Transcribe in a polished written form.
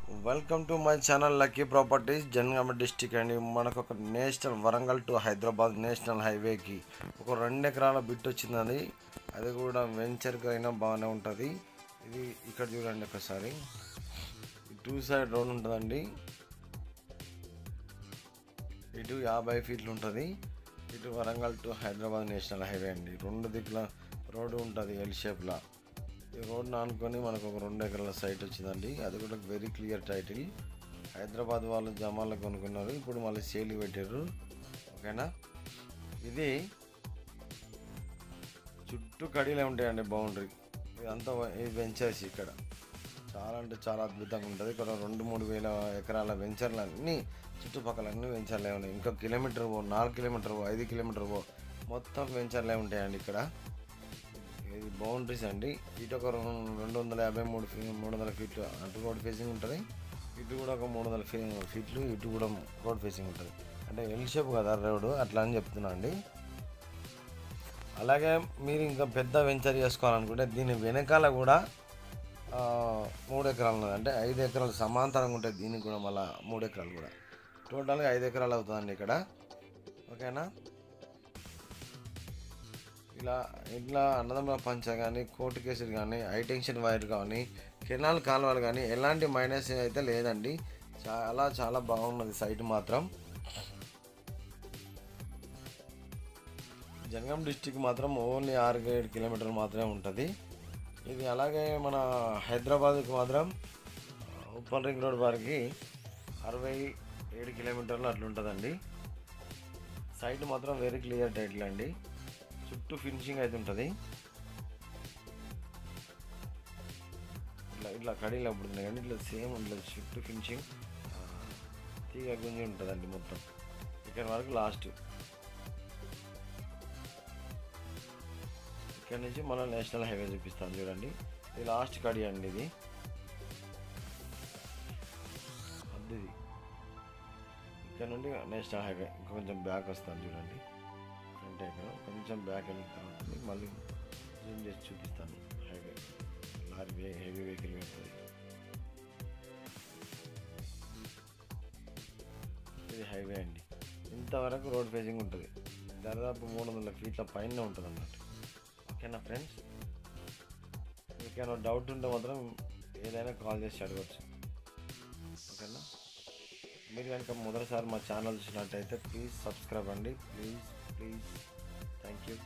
Welcome to my channel lucky properties Jangaon district అండి. మనకు ఒక national Warangal to Hyderabad national హైవేకి ఒక 2 ఎకరాల బిట్ వచ్చిందండి. అది కూడా వెంచర్గా అయినా బాగానే ఉంటుంది. ఇది ఇక్కడ చూడండి ఒకసారి, 2 సైడ్ రోడ్ ఉంటుందండి. ఇటు 50 ఫీట్లు ఉంటుంది, ఇటు Warangal to Hyderabad national highway అండి. 2 దిక్కుల రోడ్డు ఉంటుంది ఎల్ షేప్లా. ఈ రోడ్ని ఆనుకొని మనకు ఒక 2 ఎకరాల సైట్ వచ్చిందండి. అది కూడా వెరీ క్లియర్ టైటిల్. హైదరాబాద్ వాళ్ళు జమాల్లో కొనుక్కున్నారు, ఇప్పుడు మళ్ళీ సేల్ పెట్టారు. ఓకేనా, ఇది చుట్టూ కడీలే ఉంటాయండి బౌండరీ. ఇదంతా ఈ వెంచర్స్ ఇక్కడ చాలా అంటే చాలా అద్భుతంగా ఉంటుంది. ఇక్కడ 2-3 వేల ఎకరాల వెంచర్లు అన్నీ చుట్టుపక్కల అన్నీ వెంచర్లే ఉన్నాయి. ఇంకా కిలోమీటర్ 4 కిలోమీటర్ 5 కిలోమీటర్ మొత్తం వెంచర్లే ఉంటాయండి ఇక్కడ. ఇది బౌండరీస్ అండి. ఇటు ఒక 253 ఫీట్లు అటు రోడ్ ఫేసింగ్ ఉంటుంది, ఇటు కూడా ఒక 300 ఫీట్లు ఇటు కూడా రోడ్ ఫేసింగ్ ఉంటుంది. అంటే ఎల్ షేప్ కదా రోడ్డు, అట్లా అని చెప్తున్నా అండి. అలాగే మీరు ఇంకా పెద్ద వెంచర్ చేసుకోవాలనుకుంటే దీని వెనకాల కూడా 3 ఎకరాలు ఉన్నది. అంటే 5 ఎకరాలు సమాంతరంగా ఉంటుంది. దీనికి కూడా మళ్ళీ 3 ఎకరాలు కూడా టోటల్గా 5 ఎకరాలు అవుతుందండి ఇక్కడ. ఓకేనా, ఇట్లా అన్నదమ్ముల పంచ కానీ, కోర్టు కేసులు కానీ, హైటెన్షన్ వైర్ కానీ, కెనాల్ కాలువలు కానీ ఎలాంటి మైనస్ అయితే లేదండి. చాలా చాలా బాగున్నది సైట్ మాత్రం. జనగాం డిస్టిక్ మాత్రం ఓన్లీ 6-7 కిలోమీటర్లు మాత్రమే ఉంటుంది ఇది. అలాగే మన హైదరాబాద్కి మాత్రం ఉప్పల్ రింగ్ రోడ్ వారికి 67 కిలోమీటర్లు అట్లుంటుందండి. సైట్ మాత్రం వెరీ క్లియర్ టైటిల్ అండి. చుట్టూ ఫినిషింగ్ అయితే ఉంటుంది. ఇట్లా కడీలో పడుతుంది కానీ ఇట్లా సేమ్ ఉంటుంది. చుట్టూ ఫినిషింగ్ తీగ గుంజి ఉంటుందండి మొత్తం ఇక్కడ వరకు. లాస్ట్ ఇక్కడ నుంచి మనం నేషనల్ హైవే చూపిస్తాను చూడండి. ఇది లాస్ట్ కడి అండి. ఇది అద్దిది ఇక్కడ నుండి నేషనల్ హైవే కొంచెం బ్యాక్ వస్తాను చూడండి. ఫ్రంట్ అయిపోయినా కొంచెం బ్యాక్ వెళ్ళిన తర్వాత మళ్ళీ జూమ్ చేసి చూపిస్తాను. హైవే లారీ హెవీ వెహికల్ వెళ్తుంది. ఇది హైవే అండి. ఇంతవరకు రోడ్ ఫేసింగ్ ఉంటుంది. దాదాపు 300 ఫీట్ల పైన ఉంటుంది అన్నమాట. ఓకేనా ఫ్రెండ్స్, మీకేమైనా డౌట్ ఉంటే మాత్రం ఏదైనా కాల్ చేసి అడగచ్చు. ఓకేనా, మీరు కనుక మొదటిసారి మా ఛానల్ చూసినట్టయితే ప్లీజ్ సబ్స్క్రైబ్ అండి. Please thank you.